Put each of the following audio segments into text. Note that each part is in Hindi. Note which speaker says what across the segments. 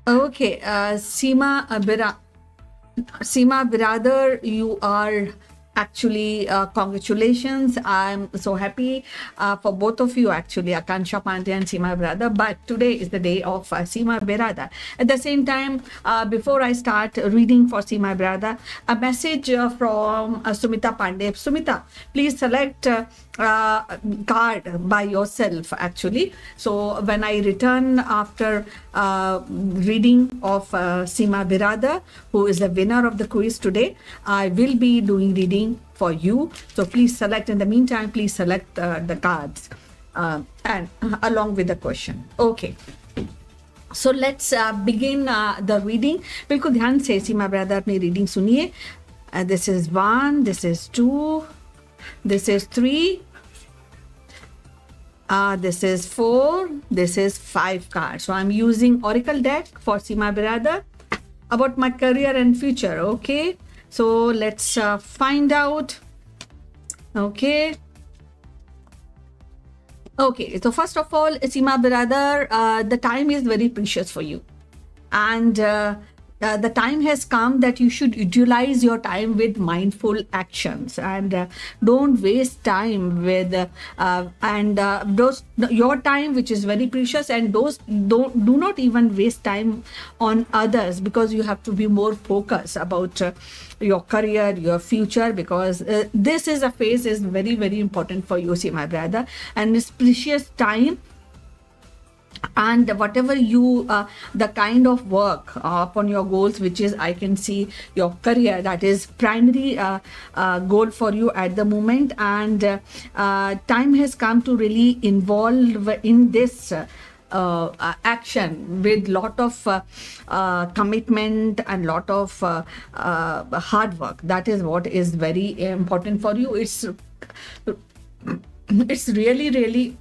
Speaker 1: Okay, Seema Biradar, you are actually congratulations. I'm so happy for both of you, actually, Akansha Pandey and Seema Biradar. But today is the day of Seema Biradar. At the same time, before I start reading for Seema Biradar, a message from Sumita Pandey. Sumita, please select card by yourself, actually. So when I return after reading of Seema Biradar, who is the winner of the quiz today, I will be doing reading for you. So please select, in the meantime, please select the cards and along with the question. Okay. So let's begin the reading. बिल्कुल ध्यान से सीमा ब्रदर अपनी reading सुनिए. This is 1, this is 2, this is 3, this is 4, this is 5 cards. So I'm using Oracle deck for Seema Biradar about my career and future. Okay, so let's find out. Okay, so first of all, Seema Biradar, the time is very precious for you, and the time has come that you should utilize your time with mindful actions, and don't waste time with your time, which is very precious, and do not even waste time on others, because you have to be more focused about your career, your future, because this is a phase is very, very important for you, Seema Biradar, and it's precious time. And whatever you the kind of work upon your goals, which is, I can see your career, that is primary goal for you at the moment, and time has come to really involve in this action with lot of commitment and lot of hard work. That is what is very important for you. It's really, really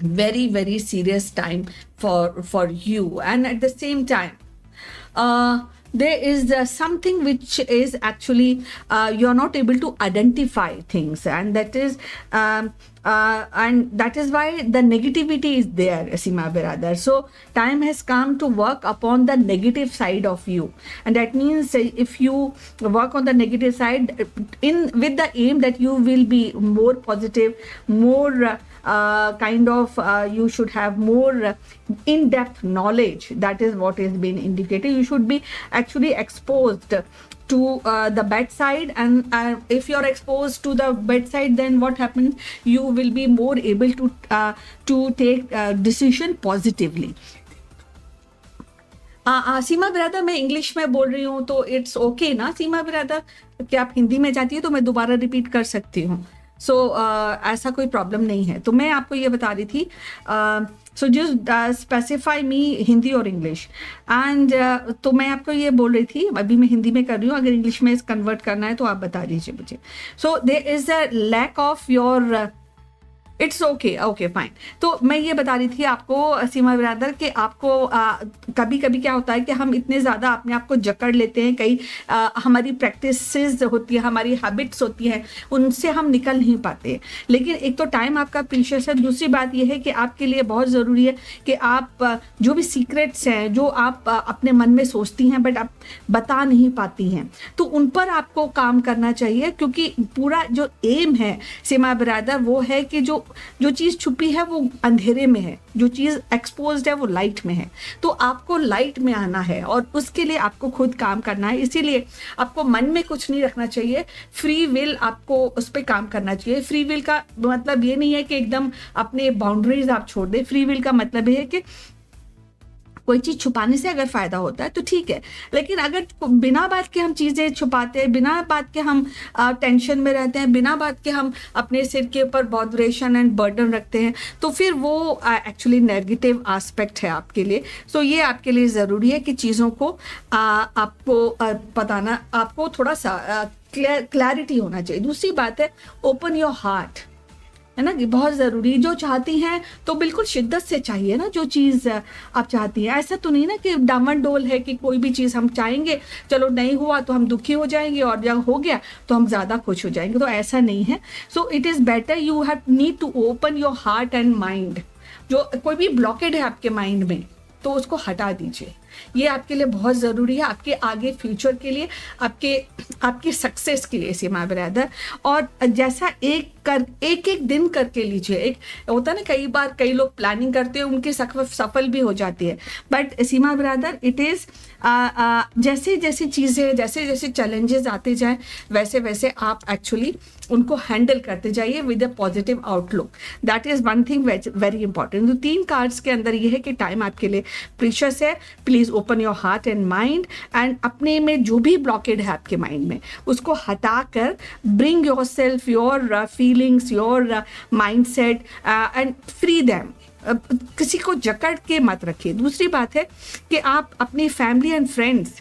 Speaker 1: very, very serious time for you, and at the same time there is something which is actually you're not able to identify things, and that is why the negativity is there, Seema Biradar. So time has come to work upon the negative side of you, and that means if you work on the negative side with the aim that you will be more positive, more you should have more in-depth knowledge. That is what is being indicated. You should be actually exposed to the bedside, and if you're exposed to the bedside, then what happens? You will be more able to take decision positively. सीमा बिरादर, मैं इंग्लिश में बोल रही हूँ तो इट्स ओके ना सीमा बिरादर? क्या आप हिंदी में जाती है तो मैं दोबारा रिपीट कर सकती हूँ? सो ऐसा कोई प्रॉब्लम नहीं है. तो मैं आपको ये बता रही थी, सो जस्ट स्पेसिफाई मी हिंदी और इंग्लिश, एंड तो मैं आपको ये बोल रही थी, अभी मैं हिंदी में कर रही हूँ, अगर इंग्लिश में कन्वर्ट करना है तो आप बता दीजिए मुझे. So there is a lack of your, it's okay fine. तो मैं ये बता रही थी आपको सीमा बिरादर कि आपको कभी कभी क्या होता है कि हम इतने ज़्यादा अपने आप को जकड़ लेते हैं, कई हमारी प्रैक्टिसेस होती है, हमारी हैबिट्स होती हैं, उनसे हम निकल नहीं पाते. लेकिन एक तो टाइम आपका प्रीशियस है, दूसरी बात यह है कि आपके लिए बहुत ज़रूरी है कि आप जो भी सीक्रेट्स हैं, जो आप अपने मन में सोचती हैं बट आप बता नहीं पाती हैं, तो उन पर आपको काम करना चाहिए, क्योंकि पूरा जो एम है सीमा बिरादर वो है कि जो चीज़ छुपी है वो अंधेरे में है, जो चीज़ एक्सपोज्ड है वो लाइट में है. तो आपको लाइट में आना है और उसके लिए आपको खुद काम करना है. इसीलिए आपको मन में कुछ नहीं रखना चाहिए, फ्री विल आपको उस पर काम करना चाहिए. फ्री विल का मतलब ये नहीं है कि एकदम अपने बाउंड्रीज आप छोड़ दें. फ्री विल का मतलब ये है कि कोई चीज़ छुपाने से अगर फ़ायदा होता है तो ठीक है, लेकिन अगर बिना बात के हम चीज़ें छुपाते हैं, बिना बात के हम टेंशन में रहते हैं, बिना बात के हम अपने सिर के ऊपर बॉदरेशन एंड बर्डन रखते हैं, तो फिर वो एक्चुअली नेगेटिव एस्पेक्ट है आपके लिए. सो ये आपके लिए ज़रूरी है कि चीज़ों को आपको बताना, आपको थोड़ा सा क्लैरिटी होना चाहिए. दूसरी बात है ओपन योर हार्ट, है ना, कि बहुत ज़रूरी. जो चाहती हैं तो बिल्कुल शिद्दत से चाहिए ना, जो चीज़ आप चाहती हैं. ऐसा तो नहीं ना कि डामाडोल है कि कोई भी चीज़ हम चाहेंगे, चलो नहीं हुआ तो हम दुखी हो जाएंगे और जब हो गया तो हम ज़्यादा खुश हो जाएंगे. तो ऐसा नहीं है. So it is better you have need to open your heart and mind. जो कोई भी ब्लॉकेड है आपके माइंड में, तो उसको हटा दीजिए। ये आपके लिए बहुत ज़रूरी है, आपके आगे फ्यूचर के लिए, आपके सक्सेस के लिए सीमा ब्रदर। और जैसा एक एक दिन करके लीजिए। एक होता है ना, कई बार कई लोग प्लानिंग करते हैं, उनकी सफल भी हो जाती है, but Seema brother it is जैसे जैसी चीज़ें, जैसे जैसे चैलेंजेस आते जाएं, वैसे वैसे आप एक्चुअली उनको हैंडल करते जाइए with a positive outlook. That is one thing very important. तो 3 कार्ड्स के अंदर ये है कि टाइम आपके लिए प्रीशियस है। Please open your heart and mind, and अपने में जो भी ब्लॉकेड है आपके माइंड में, उसको हटाकर bring your self, your feelings, your mind set and free them. किसी को जकड़ के मत रखिए। दूसरी बात है कि आप अपनी फैमिली एंड फ्रेंड्स,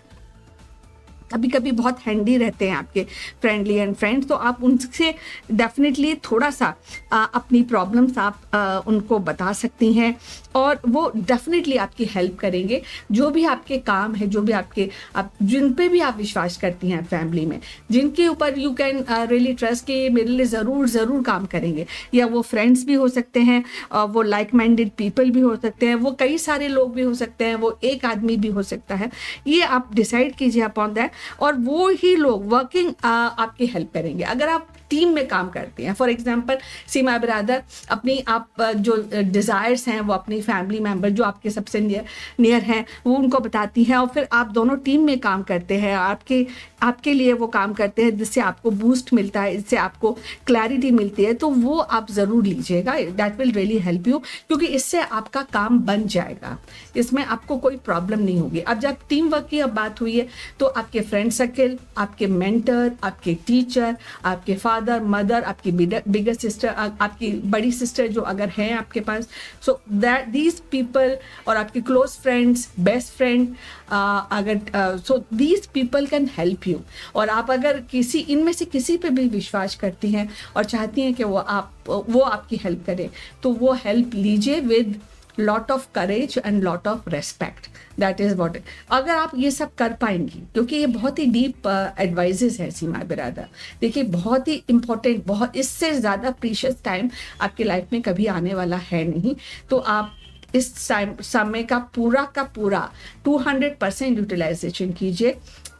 Speaker 1: कभी कभी बहुत हैंडी रहते हैं आपके फ्रेंडली एंड फ्रेंड्स, तो आप उनसे डेफिनेटली थोड़ा सा अपनी प्रॉब्लम्स आप उनको बता सकती हैं, और वो डेफिनेटली आपकी हेल्प करेंगे। जो भी आपके काम है, जो भी आप जिन पे भी आप विश्वास करती हैं फैमिली में, जिनके ऊपर यू कैन रियली ट्रस्ट कि मेरे लिए ज़रूर काम करेंगे, या वो फ्रेंड्स भी हो सकते हैं, वो लाइक माइंडेड पीपल भी हो सकते हैं, वो कई सारे लोग भी हो सकते हैं, वो एक आदमी भी हो सकता है। ये आप डिसाइड कीजिए अपॉन दैट, और वो ही लोग वर्किंग आपकी हेल्प करेंगे। अगर आप टीम में काम करते हैं, फॉर एग्जांपल सीमा ब्रदर अपनी आप जो डिज़ायर्स हैं वो अपनी फैमिली मेम्बर जो आपके सबसे नियर हैं वो उनको बताती हैं, और फिर आप दोनों टीम में काम करते हैं, आपके लिए वो काम करते हैं, जिससे आपको बूस्ट मिलता है, इससे आपको क्लैरिटी मिलती है, तो वो आप ज़रूर लीजिएगा। That will really help you, क्योंकि इससे आपका काम बन जाएगा, इसमें आपको कोई प्रॉब्लम नहीं होगी। अब जब टीम वर्क की अब बात हुई है, तो आपके फ्रेंड सर्किल, आपके मेंटर, आपके टीचर, आपके फादर मदर, आपकी बिगर सिस्टर, आपकी बड़ी सिस्टर जो अगर हैं आपके पास, सो दैट दीज पीपल, और आपके क्लोज फ्रेंड्स, बेस्ट फ्रेंड, अगर so these people can help you. और आप अगर इनमें से किसी पे भी विश्वास करती हैं और चाहती हैं कि वो आपकी हेल्प करे, तो वो हेल्प लीजिए with lot of courage and lot of respect. That is what. अगर आप ये सब कर पाएंगी, क्योंकि ये बहुत ही डीप एडवाइजेस है सीमा ब्रदर, देखिए बहुत ही इंपॉर्टेंट, बहुत इससे ज़्यादा प्रीशियस टाइम आपकी लाइफ में कभी आने वाला है नहीं। तो आप इस समय का पूरा 200% यूटिलाइजेशन कीजिए।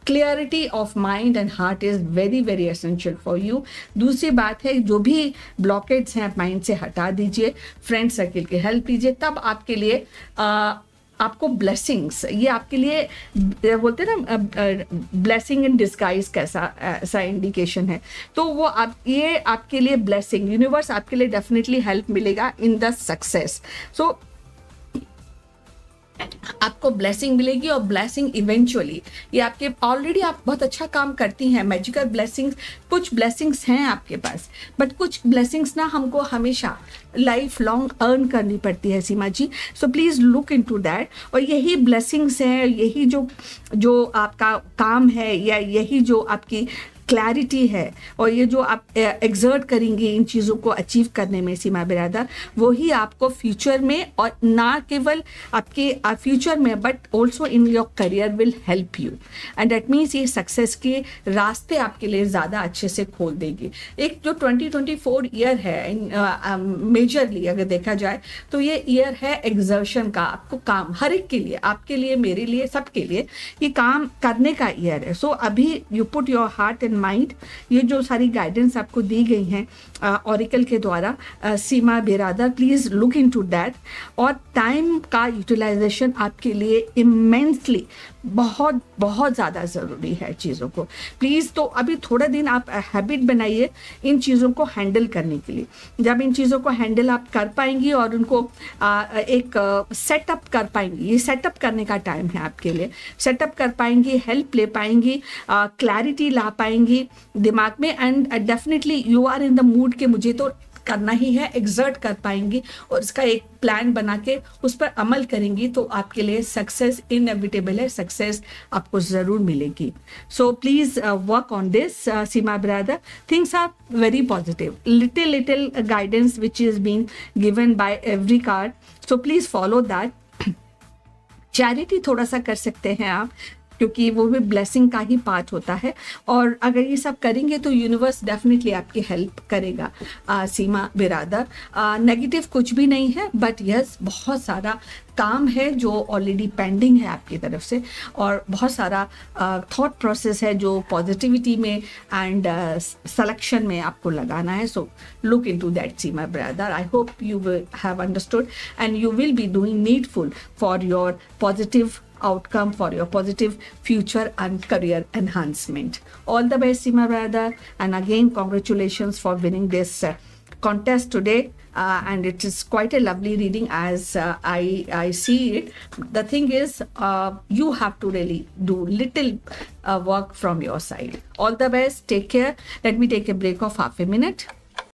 Speaker 1: Clarity of mind and heart is very very essential for you. दूसरी बात है, जो भी ब्लॉकेट्स हैं आप माइंड से हटा दीजिए, फ्रेंड सर्किल की हेल्प लीजिए, तब आपके लिए आपको ब्लेसिंग्स, ये आपके लिए बोलते हैं ना ब्लेसिंग इन डिस्गाइज कैसा ऐसा इंडिकेशन है, तो वो ये आपके लिए ब्लेसिंग, यूनिवर्स आपके लिए डेफिनेटली हेल्प मिलेगा इन द सक्सेस। सो आपको ब्लेसिंग मिलेगी, और ब्लेसिंग इवेंचुअली ये आपके ऑलरेडी आप बहुत अच्छा काम करती हैं, मैजिकल ब्लेसिंग्स, कुछ ब्लेसिंग्स हैं आपके पास, बट कुछ ब्लेसिंग्स ना हमको हमेशा लाइफ लॉन्ग अर्न करनी पड़ती है Seema ji. So please look into that. और यही ब्लेसिंग्स हैं, यही जो आपका काम है, या यही जो आपकी क्लैरिटी है, और ये जो आप एक्सर्ट करेंगे इन चीज़ों को अचीव करने में सीमा ब्रदर, वही आपको फ्यूचर में, और ना केवल आपके फ्यूचर में but also in your career will help you, and that means ये सक्सेस के रास्ते आपके लिए ज़्यादा अच्छे से खोल देगी। एक जो 2024 ईयर है मेजरली अगर देखा जाए, तो ये ईयर है एग्जर्शन का। आपको काम हर एक के लिए, आपके लिए, मेरे लिए, सबके लिए ये काम करने का ईयर है। सो अभी you put your heart and mind, ये जो सारी गाइडेंस आपको दी गई हैं ऑरिकल के द्वारा, Seema brother please look into that. और टाइम का यूटिलाइजेशन आपके लिए इमेंसली बहुत बहुत ज़्यादा ज़रूरी है चीज़ों को। प्लीज़ तो अभी थोड़ा दिन आप हैबिट बनाइए इन चीज़ों को हैंडल करने के लिए। जब इन चीज़ों को हैंडल आप कर पाएंगी और उनको एक सेटअप कर पाएंगी, ये सेटअप करने का टाइम है आपके लिए, सेटअप कर पाएंगी, हेल्प ले पाएंगी, क्लैरिटी ला पाएंगी दिमाग में, and definitely you are in the mood कि मुझे तो करना ही है, एग्जर्ट कर पाएंगी और इसका एक प्लान बना के उस पर अमल करेंगी, तो आपके लिए सक्सेस इनएविटेबल है, सक्सेस आपको ज़रूर मिलेगी। So please work on this Seema brother, things are very positive, little guidance which is being given by every card, so please follow that. Charity थोड़ा सा कर सकते हैं आप, क्योंकि वो भी ब्लेसिंग का ही पार्ट होता है। और अगर ये सब करेंगे तो यूनिवर्स डेफिनेटली आपकी हेल्प करेगा सीमा बिरादर। नेगेटिव कुछ भी नहीं है, बट यस बहुत सारा काम है जो ऑलरेडी पेंडिंग है आपकी तरफ से, और बहुत सारा थॉट प्रोसेस है जो पॉजिटिविटी में एंड सिलेक्शन में आपको लगाना है। So look into that Seema brother. I hope you will have understood and you will be doing needful for your positive outcome, for your positive future and career enhancement. All the best, Seema brother, and again congratulations for winning this contest today. And it is quite a lovely reading as I see it. The thing is, you have to really do little work from your side. All the best. Take care. Let me take a break of half a minute.